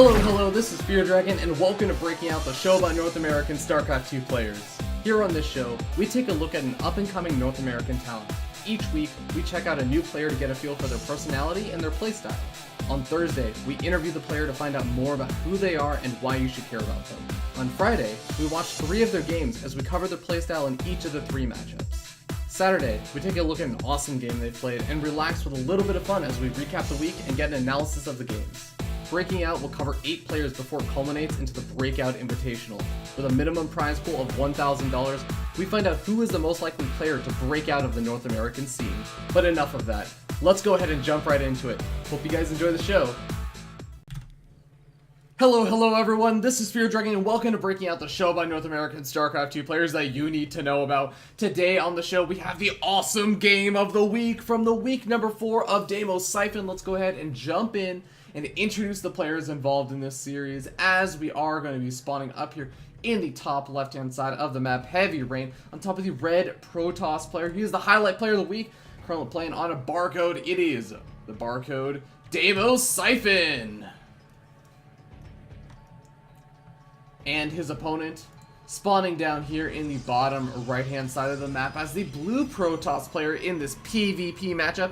Hello, this is Fear Dragon, and welcome to Breaking Out, the show about North American StarCraft 2 players. Here on this show, we take a look at an up-and-coming North American talent. Each week, we check out a new player to get a feel for their personality and their playstyle. On Thursday, we interview the player to find out more about who they are and why you should care about them. On Friday, we watch 3 of their games as we cover their playstyle in each of the 3 matchups. Saturday, we take a look at an awesome game they played and relax with a little bit of fun as we recap the week and get an analysis of the games. Breaking Out will cover 8 players before it culminates into the Breakout Invitational. With a minimum prize pool of $1,000, we find out who is the most likely player to break out of the North American scene. But enough of that. Let's go ahead and jump right into it. Hope you guys enjoy the show. Hello everyone, this is Fear Dragon and welcome to Breaking Out, the show about North American StarCraft 2 players that you need to know about. Today on the show we have the awesome game of the week from the week number 4 of Deimos Siphonn. Let's go ahead and jump in and introduce the players involved in this series, as we are going to be spawning up here in the top left hand side of the map. Heavy Rain on top of the red Protoss player. He is the highlight player of the week, currently playing on a barcode. It is the barcode Deimos Siphonn. And his opponent spawning down here in the bottom right hand side of the map as the blue Protoss player in this PvP matchup.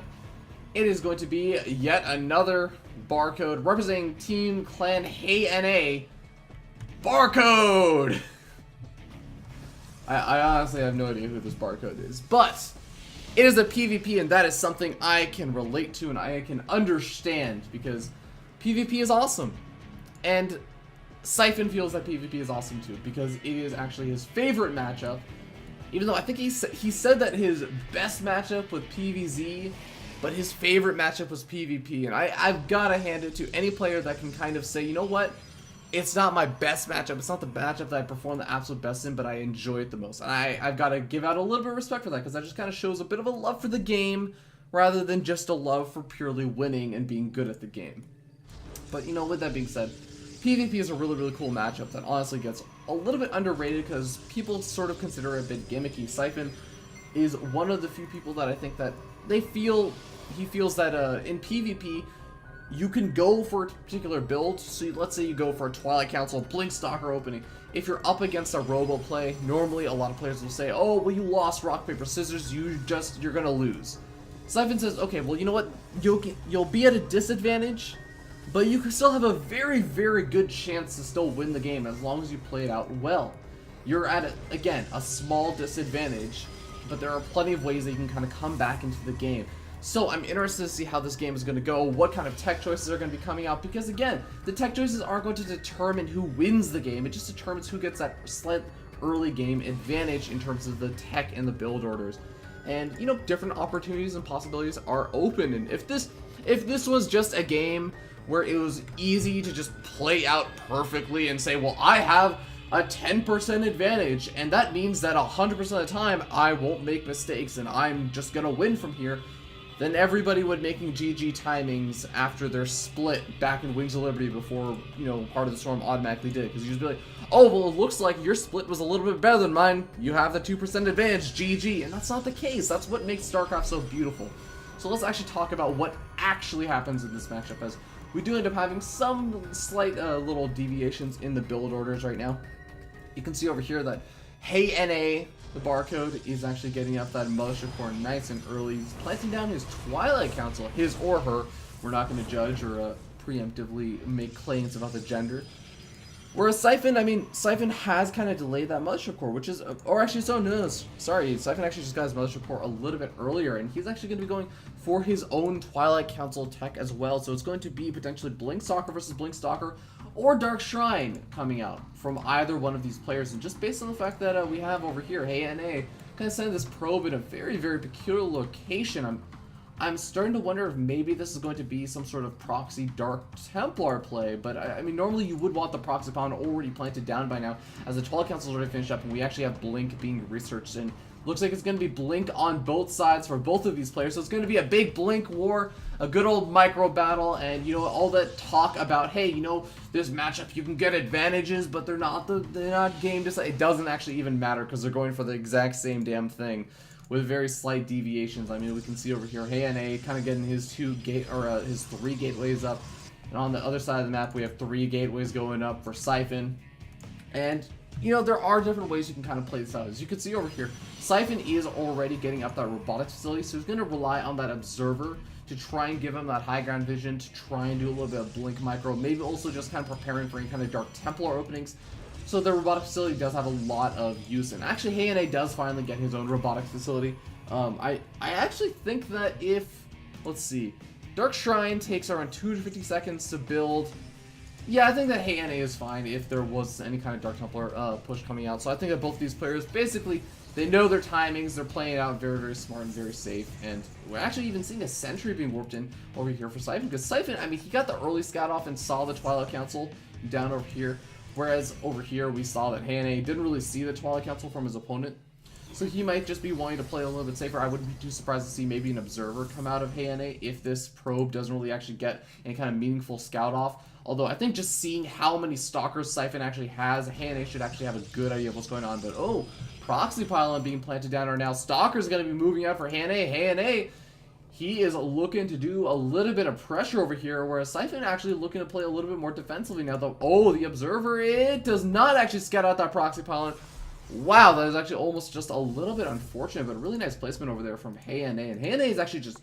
It is going to be yet another barcode representing Team Clan HeyNA. Barcode! I honestly have no idea who this barcode is, but it is a PvP, and that is something I can relate to and I can understand, because PvP is awesome. And Siphonn feels that PvP is awesome too, because it is actually his favorite matchup, even though I think he said that his best matchup was PvZ, but his favorite matchup was PvP, and I've got to hand it to any player that can kind of say, you know what, it's not my best matchup, it's not the matchup that I perform the absolute best in, but I enjoy it the most. And I've got to give out a little bit of respect for that, because that just kind of shows a bit of a love for the game, rather than just a love for purely winning and being good at the game. But, you know, with that being said, PvP is a really cool matchup that honestly gets a little bit underrated because people sort of consider it a bit gimmicky. Siphonn is one of the few people that I think that he feels that in PvP you can go for a particular build. So let's say you go for a Twilight Council Blink Stalker opening. If you're up against a robo play, normally a lot of players will say, oh well, you lost rock paper scissors, you're gonna lose. Siphonn says, okay, well, you know what, you'll be at a disadvantage, but you can still have a very good chance to still win the game as long as you play it out well. You're at, again, a small disadvantage, but there are plenty of ways that you can kind of come back into the game. So I'm interested to see how this game is going to go, what kind of tech choices are going to be coming out, because again, the tech choices aren't going to determine who wins the game, it just determines who gets that slight early game advantage in terms of the tech and the build orders. And, you know, different opportunities and possibilities are open, and if this was just a game where it was easy to just play out perfectly and say, well, I have a 10% advantage, and that means that 100% of the time I won't make mistakes and I'm just gonna win from here, then everybody would making GG timings after their split back in Wings of Liberty before, you know, Heart of the Storm automatically did, because you just be like, oh, well, it looks like your split was a little bit better than mine, you have the 2% advantage, GG, and that's not the case. That's what makes StarCraft so beautiful. So let's actually talk about what actually happens in this matchup, as we do end up having some slight little deviations in the build orders right now. You can see over here that HeyNA, the barcode, is actually getting up that Militia Core nice and early. He's planting down his Twilight Council, his or her. We're not going to judge or preemptively make claims about the gender. Whereas Siphonn, I mean, Siphonn has kind of delayed that Militia Core, which is, or actually, sorry, Siphonn actually just got his Militia Core a little bit earlier, and he's actually going to be going for his own Twilight Council tech as well, so it's going to be potentially Blink Stalker versus Blink Stalker, or Dark Shrine coming out from either one of these players, and just based on the fact that we have over here, HeyNA, kind of sending this probe in a very peculiar location, I'm starting to wonder if maybe this is going to be some sort of proxy Dark Templar play, but I mean, normally you would want the proxy pawn already planted down by now, as the Twilight Council is already finished up, and we actually have Blink being researched, and looks like it's going to be Blink on both sides for both of these players, so it's going to be a big Blink war, a good old micro battle, and, you know, all that talk about, hey, you know, this matchup, you can get advantages, but they're not game decided. It doesn't actually even matter, because they're going for the exact same damn thing, with very slight deviations. I mean, we can see over here, HeyNA kind of getting his 3 gateways up, And on the other side of the map, we have 3 gateways going up for Siphonn. And, you know, there are different ways you can kind of play this out. As you can see over here, Siphonn is already getting up that robotics facility, so he's going to rely on that observer to try and give him that high ground vision, to try and do a little bit of blink micro, maybe also just kind of preparing for any kind of Dark Templar openings. So the robotic facility does have a lot of use, and actually HNA does finally get his own robotics facility. I actually think that if, let's see, Dark Shrine takes around 250 seconds to build. Yeah, I think that HNA is fine if there was any kind of Dark Templar push coming out. So I think that both these players, basically, they know their timings, they're playing it out very, very smart and very safe. And we're actually even seeing a sentry being warped in over here for Siphonn, because Siphonn, I mean, he got the early scout off and saw the Twilight Council down over here. Whereas over here, we saw that HNA didn't really see the Twilight Council from his opponent. So he might just be wanting to play a little bit safer. I wouldn't be too surprised to see maybe an observer come out of HNA if this probe doesn't really actually get any kind of meaningful scout off. Although I think just seeing how many stalkers Siphonn actually has, HNA should actually have a good idea of what's going on. But oh, proxy pylon being planted down right now. Stalkers going to be moving out for HNA. HNA, he is looking to do a little bit of pressure over here, whereas Siphonn actually looking to play a little bit more defensively now. Though, oh, the observer, it does not actually scout out that proxy pylon. Wow, that is actually almost just a little bit unfortunate, but a really nice placement over there from HNA. And HNA is actually just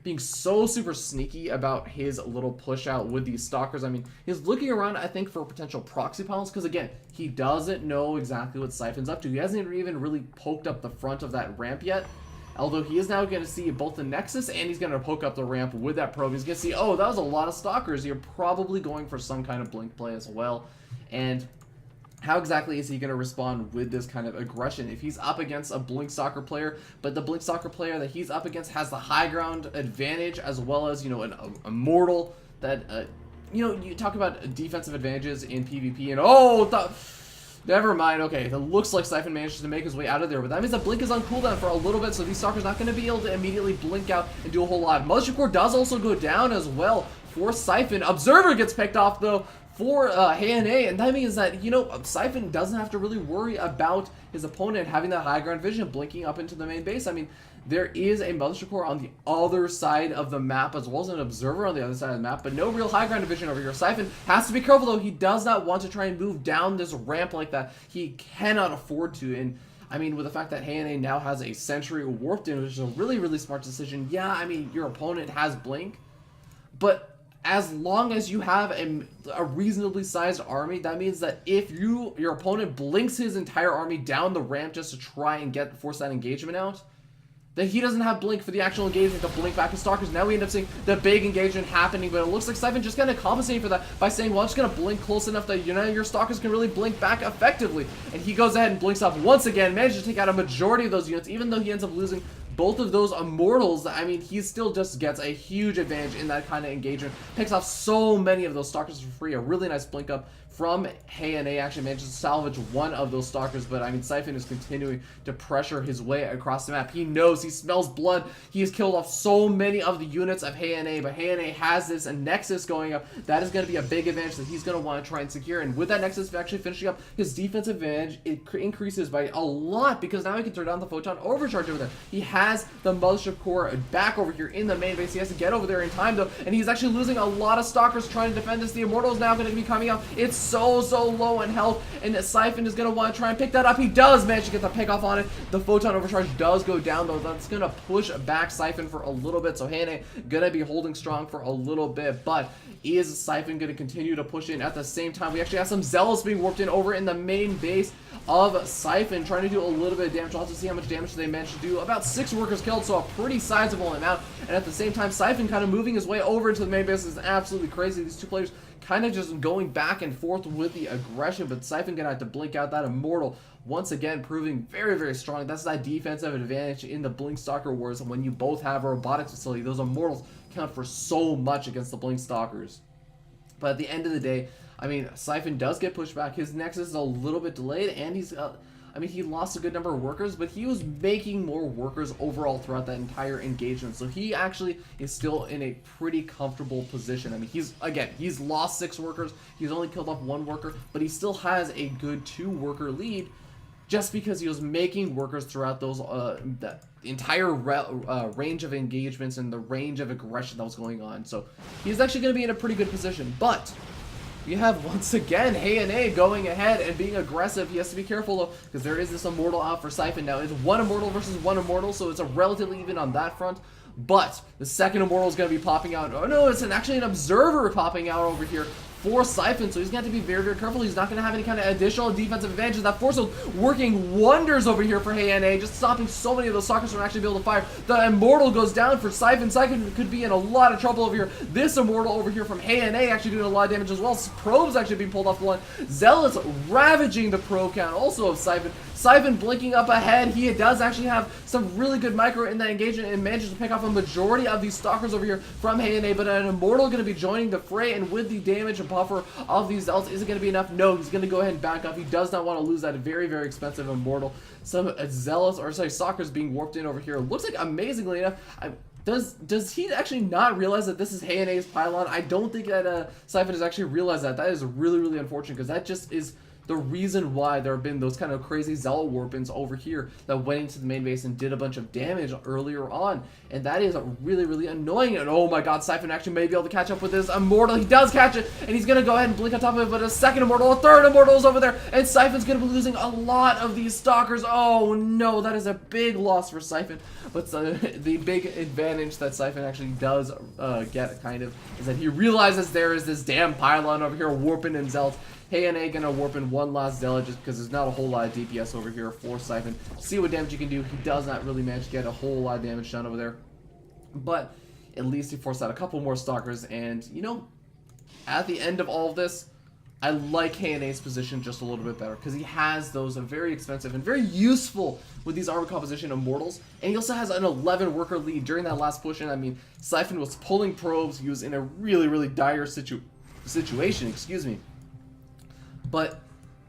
being so super sneaky about his little push out with these stalkers. I mean, he's looking around, I think, for potential proxy pylons, because again, he doesn't know exactly what Siphonn's up to. He hasn't even really poked up the front of that ramp yet. Although he is now going to see both the Nexus and he's going to poke up the ramp with that probe. He's going to see, oh, that was a lot of stalkers. You're probably going for some kind of blink play as well. And how exactly is he going to respond with this kind of aggression? If he's up against a Blink Stalker player, but the Blink Stalker player that he's up against has the high ground advantage, as well as, you know, a mortal that, you know, you talk about defensive advantages in PvP, and oh, never mind. Okay, it looks like Siphonn managed to make his way out of there, but that means that Blink is on cooldown for a little bit, so these Stalkers not going to be able to immediately blink out and do a whole lot. Mothership Core does also go down as well for Siphonn. Observer gets picked off, though, for HNA, and that means that, you know, Siphonn doesn't have to really worry about his opponent having that high ground vision blinking up into the main base. I mean, there is a Mothership Core on the other side of the map, as well as an observer on the other side of the map, but no real high ground vision over here. Siphonn has to be careful, though. He does not want to try and move down this ramp like that. He cannot afford to, and I mean, with the fact that HNA now has a sentry warped in, which is a really, really smart decision. Yeah, I mean, your opponent has blink, but as long as you have a reasonably sized army, that means that if your opponent blinks his entire army down the ramp just to try and force that engagement out, then he doesn't have blink for the actual engagement to blink back his stalkers. Now we end up seeing the big engagement happening, but it looks like Siphonn just kind of compensating for that by saying, well, I'm just going to blink close enough that, you know, your stalkers can really blink back effectively. And he goes ahead and blinks up once again, manages to take out a majority of those units, even though he ends up losing both of those immortals. I mean, he still just gets a huge advantage in that kind of engagement. Picks off so many of those stalkers for free. A really nice blink up from HNA, actually manages to salvage one of those stalkers, but I mean, Siphonn is continuing to pressure his way across the map. He knows, he smells blood. He has killed off so many of the units of HNA, but HNA has this a Nexus going up. That is going to be a big advantage that he's going to want to try and secure, and with that Nexus actually finishing up, his defensive advantage, it increases by a lot, because now he can turn down the Photon Overcharge over there. He has the Mothership Core back over here in the main base. He has to get over there in time, though, and he's actually losing a lot of stalkers trying to defend this. The Immortal is now going to be coming out. It's so low in health, and Siphonn is going to want to try and pick that up. He does manage to get the pick off on it. The Photon Overcharge does go down, though. That's going to push back Siphonn for a little bit, so HNA going to be holding strong for a little bit, but is Siphonn going to continue to push in? At the same time, we actually have some Zealots being warped in over in the main base of Siphonn, trying to do a little bit of damage. We'll have to see how much damage they managed to do. About 6 workers killed, so a pretty sizable amount, and at the same time, Siphonn kind of moving his way over into the main base is absolutely crazy. These two players kind of just going back and forth with the aggression, but Siphonn gonna have to blink out that Immortal, once again proving very, very strong. That's that defensive advantage in the Blink Stalker wars, and when you both have a robotics facility, those Immortals count for so much against the Blink Stalkers. But at the end of the day, I mean, Siphonn does get pushed back. His Nexus is a little bit delayed, and he's I mean, he lost a good number of workers, but he was making more workers overall throughout that entire engagement. So he actually is still in a pretty comfortable position. I mean, he's lost 6 workers. He's only killed off 1 worker, but he still has a good 2 worker lead just because he was making workers throughout those the entire range of engagements and the range of aggression that was going on. So he's actually going to be in a pretty good position. But we have, once again, Siphonn going ahead and being aggressive. He has to be careful, though, because there is this immortal out for Siphonn. Now, it's one immortal versus one immortal, so it's a relatively even on that front. But the second immortal is going to be popping out. Oh, no, it's actually an observer popping out over here for Siphonn, so he's going to have to be very, very careful. He's not going to have any kind of additional defensive advantages. That force field working wonders over here for Siphonn, just stopping so many of those stalkers from actually being able to fire. The immortal goes down for Siphonn. Siphonn could be in a lot of trouble over here. This immortal over here from Siphonn actually doing a lot of damage as well. Probes actually being pulled off the line. Zealots ravaging the probe count also of Siphonn. Siphonn blinking up ahead. He does actually have some really good micro in that engagement and manages to pick off a majority of these stalkers over here from Siphonn, but an immortal going to be joining the fray, and with the damage and buffer of these zealots, is it going to be enough? No, he's going to go ahead and back up. He does not want to lose that very, very expensive immortal. Some zealots, or sorry, stalkers being warped in over here. Looks like, amazingly enough, does he actually not realize that this is Siphonn's pylon? I don't think that Siphonn has actually realized that. That is really, really unfortunate, because that just is the reason why there have been those kind of crazy zealot warpins over here that went into the main base and did a bunch of damage earlier on. And that is really, really annoying. And oh my god, Siphonn actually may be able to catch up with this immortal. He does catch it, and he's going to go ahead and blink on top of it, but a second immortal, a third immortal is over there, and Siphonn's going to be losing a lot of these stalkers. Oh no, that is a big loss for Siphonn. But the big advantage that Siphonn actually does get, kind of, is that he realizes there is this damn pylon over here warping in zealots. Siphonn gonna warp in one last zealot just because there's not a whole lot of DPS over here for Siphonn. See what damage you can do. He does not really manage to get a whole lot of damage done over there. But at least he forced out a couple more stalkers, and, you know, at the end of all of this, I like Siphonn's position just a little bit better, because he has those very expensive and very useful with these armor composition immortals, and he also has an 11 worker lead during that last push in. I mean, Siphonn was pulling probes. He was in a really, really dire situation, excuse me. But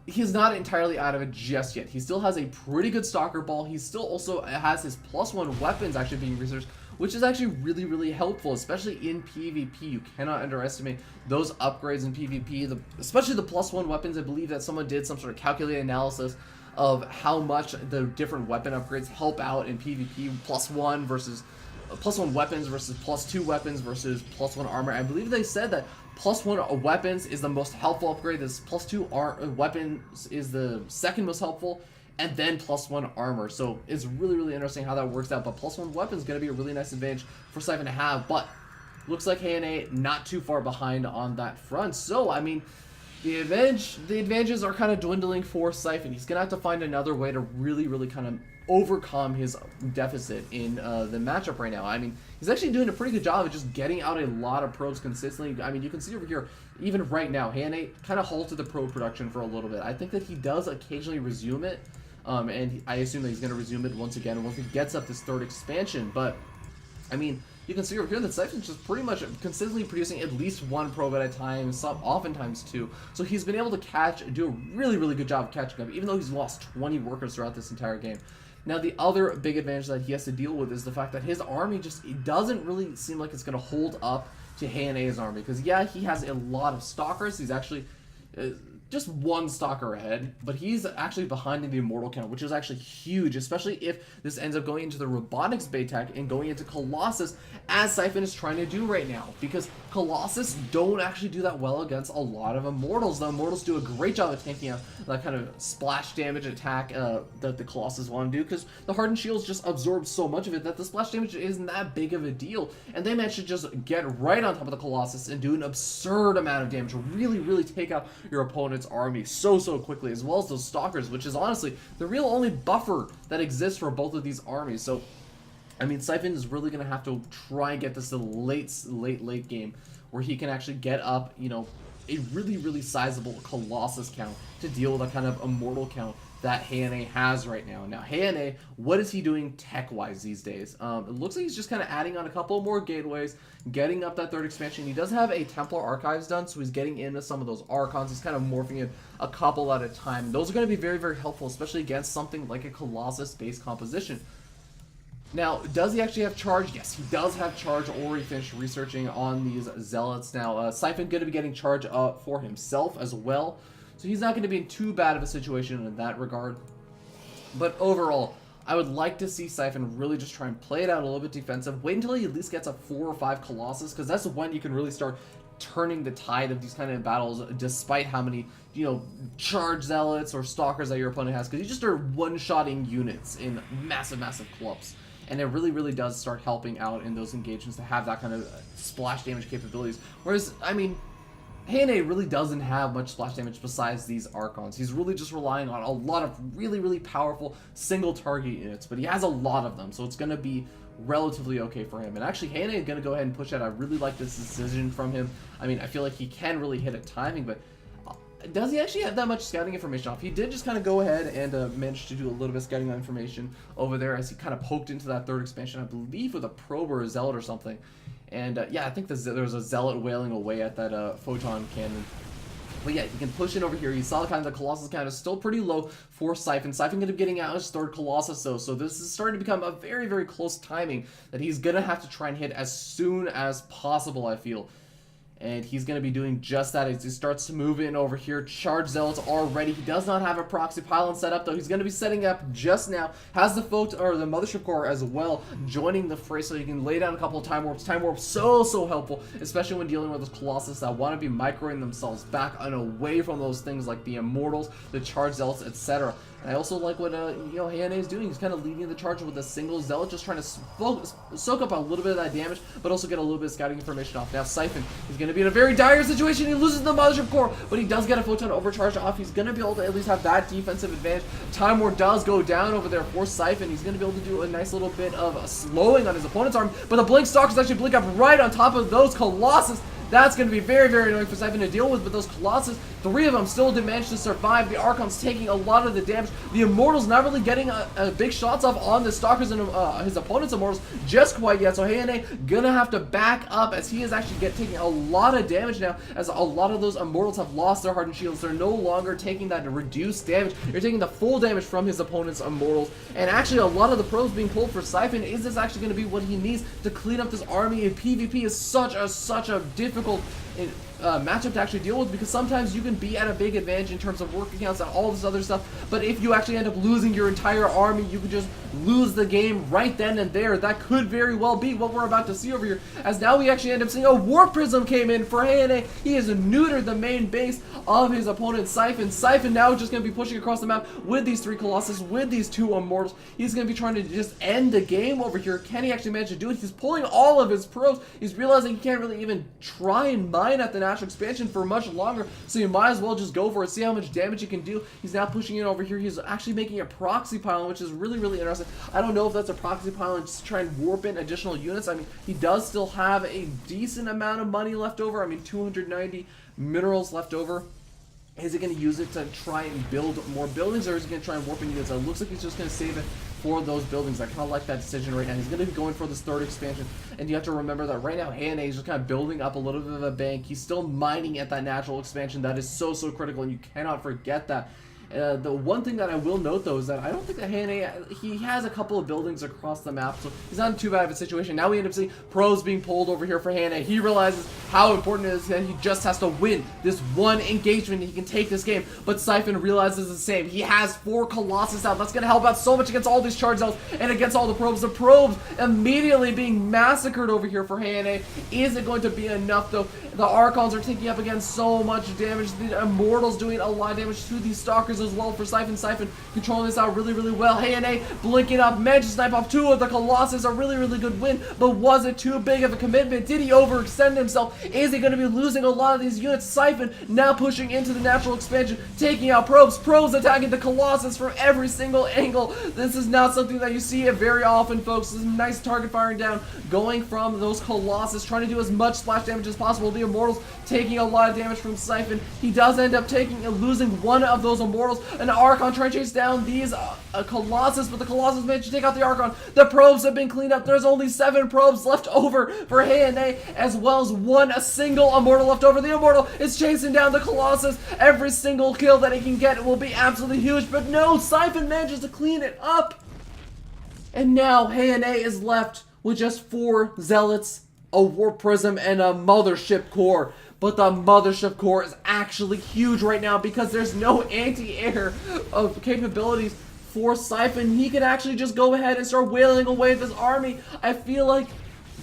he's not entirely out of it just yet. He still has a pretty good stalker ball. He still also has his +1 weapons actually being researched, which is actually really, really helpful, especially in PvP. You cannot underestimate those upgrades in PvP, especially the +1 weapons. I believe that someone did some sort of calculated analysis of how much the different weapon upgrades help out in PvP. +1 versus +1 weapons versus +2 weapons versus +1 armor. I believe they said that +1 weapons is the most helpful upgrade. This +2 weapons is the second most helpful, and then +1 armor. So it's really, really interesting how that works out. But +1 weapon is going to be a really nice advantage for Siphonn to have. But looks like Siphonn not too far behind on that front. So I mean, the advantages are kind of dwindling for Siphonn. He's going to have to find another way to really, really kind of overcome his deficit in the matchup right now. I mean, he's actually doing a pretty good job of just getting out a lot of probes consistently. I mean, you can see over here, even right now, Siphonn kind of halted the probe production for a little bit. I think that he does occasionally resume it, and I assume that he's going to resume it once again once he gets up this third expansion. But, I mean, you can see over here that Siphonn's just pretty much consistently producing at least one probe at a time, oftentimes two. So he's been able to do a really, really good job of catching up, even though he's lost 20 workers throughout this entire game. Now, the other big advantage that he has to deal with is the fact that his army it doesn't really seem like it's going to hold up to Siphonn's army. Because, yeah, he has a lot of stalkers. He's actually just one stalker ahead, but he's actually behind in the immortal count, which is actually huge, especially if this ends up going into the robotics tech and going into Colossus, as Siphonn is trying to do right now, because Colossus don't actually do that well against a lot of immortals. The immortals do a great job of tanking out that kind of splash damage attack that the Colossus want to do, because the hardened shields just absorb so much of it that the splash damage isn't that big of a deal, and they manage to just get right on top of the Colossus and do an absurd amount of damage, really, really take out your opponent's army so quickly, as well as those stalkers, which is honestly the real only buffer that exists for both of these armies. So I mean, Siphonn is really going to have to try and get this to the late game where he can actually get up, you know, a really, really sizable Colossus count to deal with a kind of immortal count that Siphonn has right now. Now, Siphonn, what is he doing tech-wise these days? It looks like he's just kind of adding on a couple more gateways, getting up that third expansion. He does have a Templar Archives done, so he's getting into some of those Archons. He's kind of morphing in a couple at a time. Those are going to be very, very helpful, especially against something like a Colossus-based composition. Now, does he actually have charge? Yes, he does have charge. Already finished researching on these zealots. Now, Siphonn going to be getting charge up for himself as well, so he's not going to be in too bad of a situation in that regard. But overall, I would like to see Siphonn really just try and play it out a little bit defensive. Wait until he at least gets a 4 or 5 Colossus, because that's when you can really start turning the tide of these kind of battles, despite how many, you know, charge zealots or stalkers that your opponent has, because you just are one-shotting units in massive clumps. And it really, really does start helping out in those engagements to have that kind of splash damage capabilities. Whereas, I mean, Hane really doesn't have much splash damage besides these Archons. He's really just relying on a lot of really powerful single target units, but he has a lot of them, so it's going to be relatively okay for him. And actually, Hane is going to go ahead and push out. I really like this decision from him. I mean, I feel like he can really hit at timing, but does he actually have that much scouting information off? He did just kind of go ahead and manage to do a little bit of scouting information over there as he kind of poked into that third expansion, I believe with a probe or a zealot or something. And yeah, I think there was a zealot wailing away at that photon cannon. But yeah, he can push in over here. You saw kind of the Colossus count is still pretty low for Siphonn. Siphonn going to be getting out his third Colossus though, so this is starting to become a very close timing that he's going to have to try and hit as soon as possible, I feel. And he's going to be doing just that as he starts to move in over here. Charge Zealots are ready. He does not have a proxy pylon set up, though. He's going to be setting up just now. Has the the Mothership Core as well joining the fray, so you can lay down a couple of Time Warps. Time Warps so helpful, especially when dealing with those Colossus that want to be microing themselves back and away from those things like the Immortals, the Charge Zealots, etc. And I also like what you know, Hane is doing. He's kind of leading the charge with a single Zealot, just trying to soak up a little bit of that damage, but also get a little bit of scouting information off. Now Siphonn is going to be in a very dire situation. He loses the Mothership Core, but he does get a Photon Overcharge off. He's going to be able to at least have that defensive advantage. Time War does go down over there for Siphonn. He's going to be able to do a nice little bit of slowing on his opponent's arm, but the Blink Stalkers actually blink up right on top of those Colossus. That's going to be very annoying for Siphonn to deal with, but those Colossus, 3 of them still did manage to survive. The Archon's taking a lot of the damage. The Immortals not really getting a big shots off on the Stalkers and his opponent's Immortals just quite yet, so Hane gonna have to back up as he is actually taking a lot of damage now, as a lot of those Immortals have lost their Hardened Shields. They're no longer taking that reduced damage. You're taking the full damage from his opponent's Immortals, and actually a lot of the probes being pulled for Siphonn. Is this actually going to be what he needs to clean up this army? And PvP is such a difficult matchup to actually deal with, because sometimes you can be at a big advantage in terms of work accounts and all this other stuff, but if you actually end up losing your entire army, you could just lose the game right then and there. That could very well be what we're about to see over here, as now we actually end up seeing a Warp Prism came in for Hane. He has neutered the main base of his opponent Siphonn. Siphonn now just going to be pushing across the map with these 3 Colossus, with these 2 Immortals. He's going to be trying to just end the game over here. Can he actually manage to do it? He's pulling all of his probes. He's realizing he can't really even try and mine at the natural expansion for much longer, so you might as well just go for it, see how much damage he can do. He's now pushing in over here. He's actually making a proxy pylon, which is really interesting. I don't know if that's a proxy pylon just to try and warp in additional units. I mean, he does still have a decent amount of money left over. I mean, 290 minerals left over. Is he going to use it to try and build more buildings, or is he going to try and warp in units? It looks like he's just going to save it for those buildings. I kind of like that decision right now. He's going to be going for this 3rd expansion, and you have to remember that right now Hane is just kind of building up a little bit of a bank. He's still mining at that natural expansion. That is so critical, and you cannot forget that. The one thing that I will note, though, is that I don't think that Hane, he has a couple of buildings across the map, so he's not in too bad of a situation. Now we end up seeing pros being pulled over here for Hane. He realizes how important it is that he just has to win this one engagement. He can take this game, but Siphonn realizes the same. He has 4 Colossus out. That's going to help out so much against all these charge zealots and against all the probes. The probes immediately being massacred over here for Hane. Is it going to be enough, though? The Archons are taking up again so much damage. The Immortals doing a lot of damage to these Stalkers as well for Siphonn. Siphonn controlling this out really well. Hane blinking up, managed to snipe off 2 of the Colossus. A really good win, but was it too big of a commitment? Did he overextend himself? Is he going to be losing a lot of these units? Siphonn now pushing into the natural expansion, taking out probes. Probes attacking the Colossus from every single angle. This is not something that you see very often, folks. This is nice target firing down, going from those Colossus, trying to do as much splash damage as possible. The Immortals taking a lot of damage from Siphonn. He does end up losing 1 of those Immortals. An Archon trying to chase down these Colossus, but the Colossus managed to take out the Archon. The probes have been cleaned up. There's only 7 probes left over for Hane, as well as a single Immortal left over. The Immortal is chasing down the Colossus. Every single kill that he can get will be absolutely huge, but no, Siphonn manages to clean it up. And now Hane is left with just 4 Zealots, a Warp Prism, and a Mothership Core. But the Mothership Core is actually huge right now because there's no anti-air of capabilities for Siphonn. He can actually just go ahead and start wailing away this army. I feel like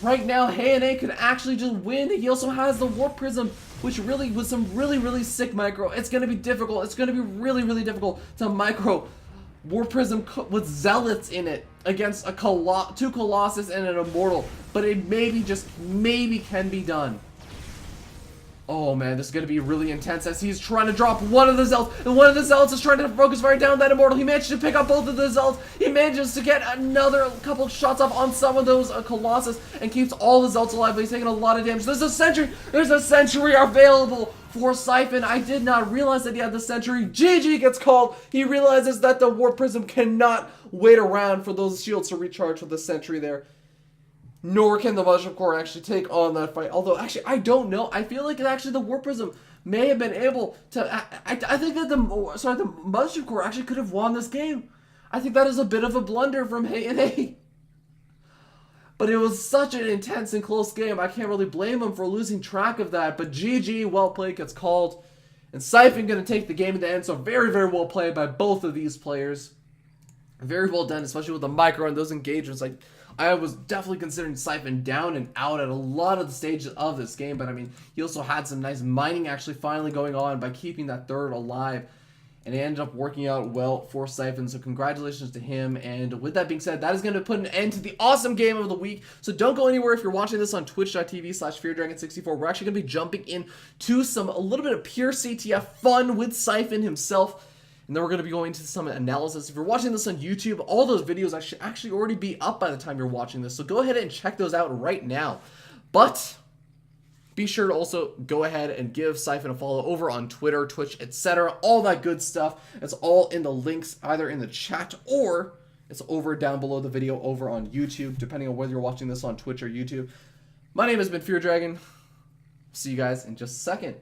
right now, A could actually just win. He also has the Warp Prism, which really was some really sick micro. It's going to be difficult. It's going to be really difficult to micro Warp Prism with Zealots in it against a two Colossus and an Immortal. But it maybe can be done. Oh man, this is going to be really intense as he's trying to drop one of the Zealots, and one of the Zealots is trying to focus fire down that Immortal. He managed to pick up both of the Zealots. He manages to get another couple shots off on some of those Colossus and keeps all the Zealots alive, but he's taking a lot of damage. There's a Sentry! There's a Sentry available for Siphonn. I did not realize that he had the Sentry. GG gets called. He realizes that the Warp Prism cannot wait around for those shields to recharge with the Sentry there. Nor can the Mothership Core actually take on that fight. Although, actually, I don't know. I feel like actually the Warp Prism may have been able to... I think that the Mothership Core actually could have won this game. I think that is a bit of a blunder from A. But it was such an intense and close game. I can't really blame him for losing track of that. But GG, well played, gets called. And Siphonn going to take the game in the end. So very well played by both of these players. Very well done, especially with the micro and those engagements. Like, I was definitely considering Siphonn down and out at a lot of the stages of this game, but I mean, he also had some nice mining actually finally going on by keeping that third alive, and it ended up working out well for Siphonn, so congratulations to him. And with that being said, that is going to put an end to the awesome game of the week, so don't go anywhere if you're watching this on twitch.tv/FearDragon64. We're actually going to be jumping into a little bit of pure CTF fun with Siphonn himself. And then we're going to be going into some analysis. If you're watching this on YouTube, all those videos should actually already be up by the time you're watching this. So go ahead and check those out right now. But be sure to also go ahead and give Siphonn a follow over on Twitter, Twitch, etc. All that good stuff. It's all in the links either in the chat or it's over down below the video over on YouTube, depending on whether you're watching this on Twitch or YouTube. My name has been Fear Dragon. See you guys in just a second.